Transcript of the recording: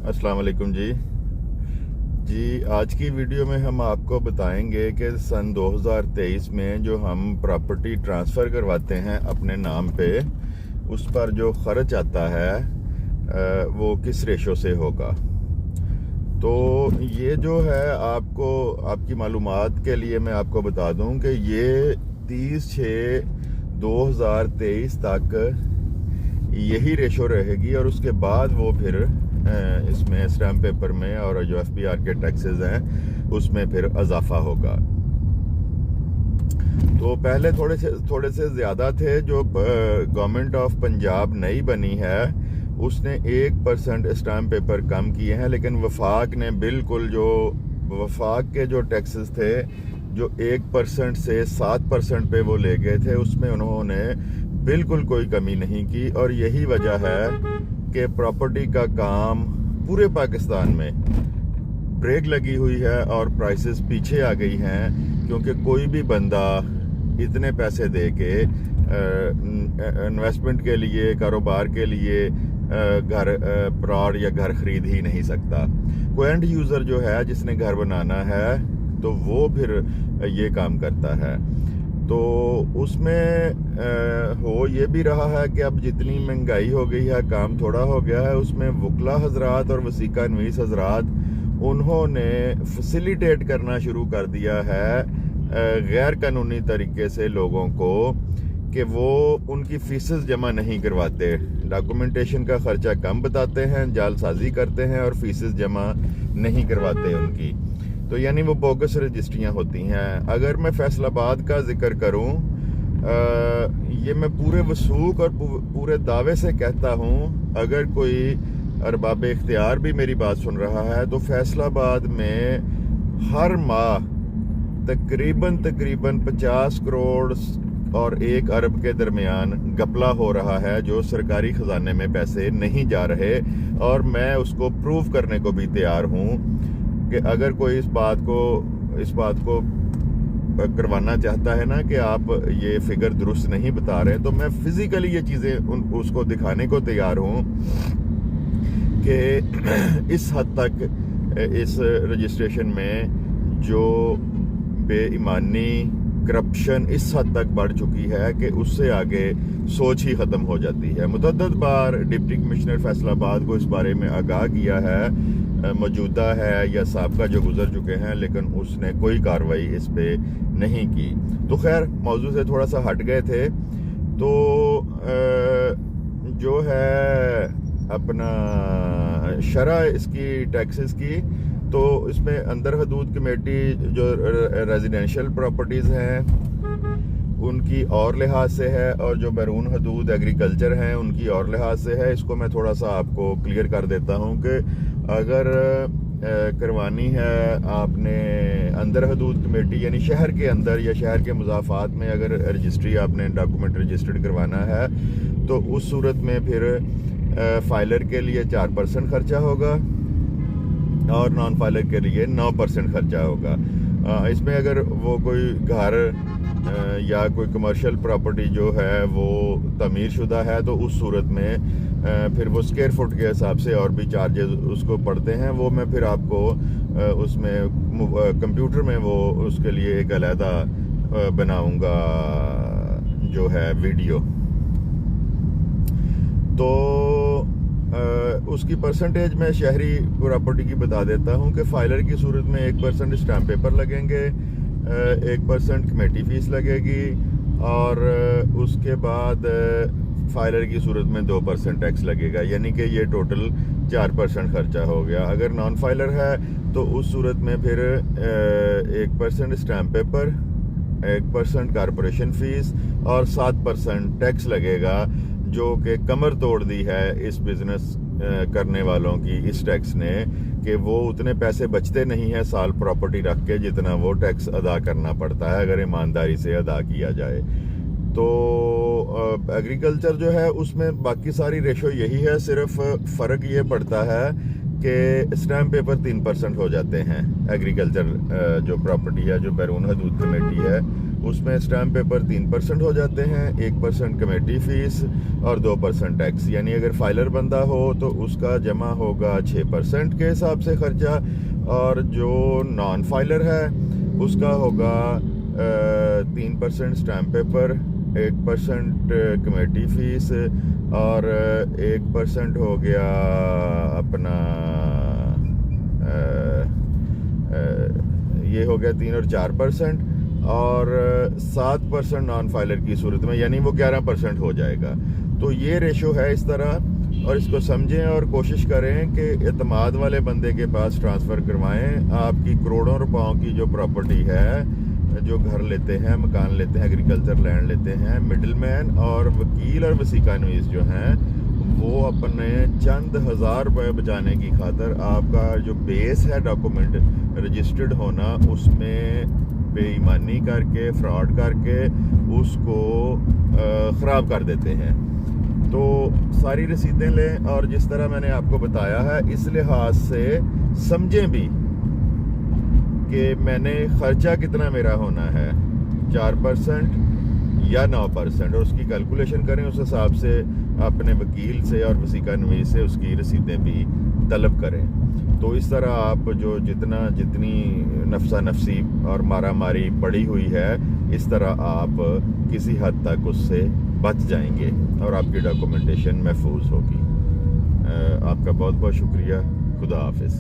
अस्सलाम वालेकुम जी। आज की वीडियो में हम आपको बताएंगे कि सन 2023 में जो हम प्रॉपर्टी ट्रांसफ़र करवाते हैं अपने नाम पे, उस पर जो ख़र्च आता है वो किस रेशो से होगा। तो ये जो है, आपको आपकी मालूमात के लिए मैं आपको बता दूं कि ये 30/6/2023 तक यही रेशो रहेगी और उसके बाद वो फिर इसमें स्टैम्प पेपर में और जो FBR के टैक्सेस हैं उसमें फिर इजाफा होगा। तो पहले थोड़े से ज़्यादा थे। जो गवर्नमेंट ऑफ पंजाब नई बनी है उसने 1% स्टैम्प पेपर कम किए हैं, लेकिन वफाक ने बिल्कुल वफाक के जो टैक्सेस थे जो 1% से 7% पे वो ले गए थे, उसमें उन्होंने बिल्कुल कोई कमी नहीं की। और यही वजह है कि प्रॉपर्टी का काम पूरे पाकिस्तान में ब्रेक लगी हुई है और प्राइसेस पीछे आ गई हैं, क्योंकि कोई भी बंदा इतने पैसे दे के इन्वेस्टमेंट के लिए, कारोबार के लिए घर प्लॉट या घर खरीद ही नहीं सकता। कोई एंड यूज़र जो है जिसने घर बनाना है तो वो फिर ये काम करता है। तो उसमें हो ये भी रहा है कि अब जितनी महंगाई हो गई है, काम थोड़ा हो गया है, उसमें वकला हजरात और वसीका नवीस हजरात उन्होंने फैसिलिटेट करना शुरू कर दिया है गैर कानूनी तरीके से लोगों को, कि वो उनकी फीसेस जमा नहीं करवाते, डॉक्यूमेंटेशन का खर्चा कम बताते हैं, जालसाजी करते हैं और फीसेस जमा नहीं करवाते उनकी। तो यानी वो बोगस रजिस्ट्रियाँ होती हैं। अगर मैं फैसलाबाद का जिक्र करूं, ये मैं पूरे वसूख और पूरे दावे से कहता हूं, अगर कोई अरबाब इख्तियार भी मेरी बात सुन रहा है, तो फैसलाबाद में हर माह तकरीबन 50 करोड़ और 1 अरब के दरमियान घपला हो रहा है, जो सरकारी ख़जाने में पैसे नहीं जा रहे। और मैं उसको प्रूव करने को भी तैयार हूँ कि अगर कोई इस बात को करवाना चाहता है ना कि आप ये फिगर दुरुस्त नहीं बता रहे, तो मैं फिजिकली ये चीज़ें उसको दिखाने को तैयार हूँ कि इस हद तक इस रजिस्ट्रेशन में जो बेईमानी, करप्शन इस हद तक बढ़ चुकी है कि उससे आगे सोच ही ख़त्म हो जाती है। मुतअद्दिद बार डिप्टी कमिश्नर फैसलाबाद को इस बारे में आगाह किया है, मौजूदा है या साबका जो गुजर चुके हैं, लेकिन उसने कोई कार्रवाई इस पे नहीं की। तो खैर, मौजू से थोड़ा सा हट गए थे। तो जो है अपना शरह इसकी टैक्सेस की, तो इसमें अंदर हदूद कमेटी जो रेजिडेंशियल प्रॉपर्टीज़ हैं उनकी और लिहाज से है, और जो बैरून हदूद एग्रीकल्चर हैं उनकी और लिहाज से है। इसको मैं थोड़ा सा आपको क्लियर कर देता हूँ कि अगर करवानी है आपने अंदर हदूद कमेटी, यानी शहर के अंदर या शहर के मुज़ाफ़ात में अगर रजिस्ट्री आपने डॉक्यूमेंट रजिस्टर्ड करवाना है, तो उस सूरत में फिर फाइलर के लिए 4% खर्चा होगा और नॉन फाइलर के लिए 9% खर्चा होगा। इसमें अगर वो कोई घर या कोई कमर्शियल प्रॉपर्टी जो है वो तमीर शुदा है, तो उस सूरत में फिर वो स्क्वायर फुट के हिसाब से और भी चार्जेस उसको पड़ते हैं। वो मैं फिर आपको उसमें कंप्यूटर में वो उसके लिए एक अलहदा बनाऊंगा जो है वीडियो। तो उसकी परसेंटेज मैं शहरी प्रॉपर्टी की बता देता हूँ कि फाइलर की सूरत में 1% स्टैम्प पेपर लगेंगे, 1% कमेटी फीस लगेगी, और उसके बाद फाइलर की सूरत में 2% टैक्स लगेगा, यानी कि ये टोटल 4% खर्चा हो गया। अगर नॉन फाइलर है तो उस सूरत में फिर 1% स्टैम्प पेपर, 1% कारपोरेशन फीस और 7% टैक्स लगेगा, जो कि कमर तोड़ दी है इस बिज़नेस करने वालों की इस टैक्स ने, कि वो उतने पैसे बचते नहीं हैं साल प्रॉपर्टी रख के जितना वो टैक्स अदा करना पड़ता है अगर ईमानदारी से अदा किया जाए। तो एग्रीकल्चर जो है उसमें बाकी सारी रेशो यही है, सिर्फ फ़र्क ये पड़ता है कि स्टैम्प पेपर 3% हो जाते हैं। एग्रीकल्चर जो प्रॉपर्टी है, जो बैरून हदूद कमेटी है उसमें स्टैम्प पेपर 3% हो जाते हैं, 1% कमेटी फीस और 2% टैक्स। यानी अगर फाइलर बंदा हो तो उसका जमा होगा 6% के हिसाब से खर्चा, और जो नॉन फाइलर है उसका होगा 3% स्टैम्प पेपर, 1% कमेटी फीस और 1% हो गया अपना ये हो गया 3 और 4%, और 7% नॉन फाइलर की सूरत में, यानी वो 11% हो जाएगा। तो ये रेशो है इस तरह, और इसको समझें और कोशिश करें कि एतमाद वाले बंदे के पास ट्रांसफ़र करवाएं। आपकी करोड़ों रुपयों की जो प्रॉपर्टी है, जो घर लेते हैं, मकान लेते हैं, एग्रीकल्चर लैंड लेते हैं, मिडिलमैन और वकील और वसीका नवीस जो हैं, वो अपने चंद हज़ार रुपये बचाने की खातर आपका जो बेस है डॉक्यूमेंट रजिस्टर्ड होना, उसमें बेईमानी करके, फ्रॉड करके उसको ख़राब कर देते हैं। तो सारी रसीदें लें, और जिस तरह मैंने आपको बताया है इस लिहाज से समझें भी कि मैंने ख़र्चा कितना मेरा होना है, 4% या 9%, और उसकी कैलकुलेशन करें, उस हिसाब से अपने वकील से और वसीका नवीस से उसकी रसीदें भी तलब करें। तो इस तरह आप जो जितनी नफसा नफसी और मारा मारी पड़ी हुई है, इस तरह आप किसी हद तक उससे बच जाएंगे और आपकी डॉक्यूमेंटेशन महफूज होगी। आपका बहुत बहुत शुक्रिया। खुदा हाफिज़।